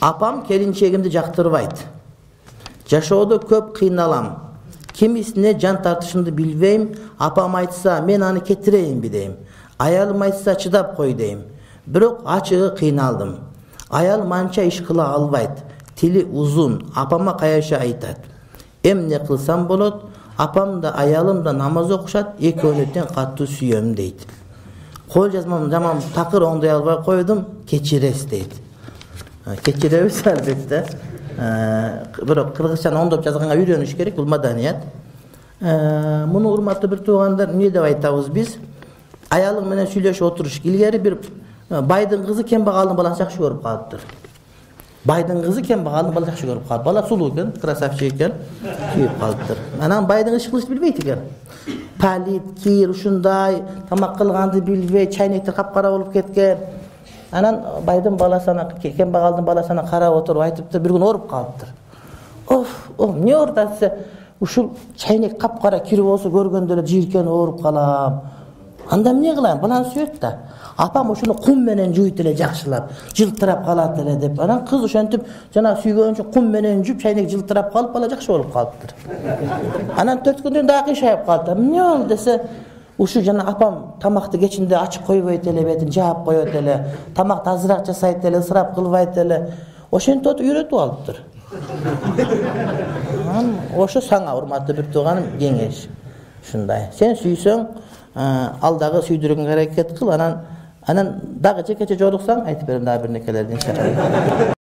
Apam kelinçegimdi жактырбайт. Жашоодо көп кыйналам. Кимисине жан тартышымды билбейм. Апам айтса, мен аны кетирейинби дейм. Аялым айтса, чыдап кой дейм. Бирок ачыгы кыйналдым. Аялым анча иш кыла албайт. Тили узун. Апама каяша айтат. Эмне кылсам болот? Апам да аялым да намаз окушат, экөөнү тең катуу сүйөм дейт. Кол жазмам жаман такыр оңдой албай койдум, кечирес дейт. Кечиребиз албетте. Бирок кыргызчаны оңдоп жазганга үйрөнүш керек, бул маданият. Муну урматтуу бир туугандар, эмне деп айтабыз биз? Аялың менен сүйлөшүп отуруш. Илгери бир байдын кызы кембагалдын баласын жакшы көрүп калыптыр. Байдын кызы кембагалдын баласын жакшы көрүп калып. Бала сулуу экен, красавчик экен, сүйүп калыптыр. Анан байдын иш кылышты билбейт экен. Палит, кир, ушундай, тамак кылганды билбей, чайнектер капкара болуп кеткен. Анан байдын баласына, кембагалдын баласына карап отуруп айтыптыр, бир күн ооруп калыптыр. Эмне ооруп десе, ушул чайнек капкара кир болсо көргөндө эле жийиркен ооруп калам. Анда эмне кылайын? Баланы сүйөт да. Апам ошону кум менен жуйт эле жакшылап, жылтырап калат эле деп. Анан кыз ошентип жана сүйгөнчө кум менен жуп, чайнек жылтырап калып, бала жакшы болуп калыптыр. Анан 4 күндөн дагы кыйшайып калды. Эмне болду десе, ушу жана апам тамакты кечинде ачык койбойт эле, бетин жаап коет эле, тамакты азыраак жасайт эле, ысырап кылбайт эле. Ошентип отуп үйрөтүп алыптыр. Ошо саңа урматтуу бир тууганым кеңеш. Ушундай. Сен сүйсөң, ал дагы сүйдүргөнгө аракет кыл, анан дагы жекече жолуксаң айтып берем дагы бир некелерди иншалла.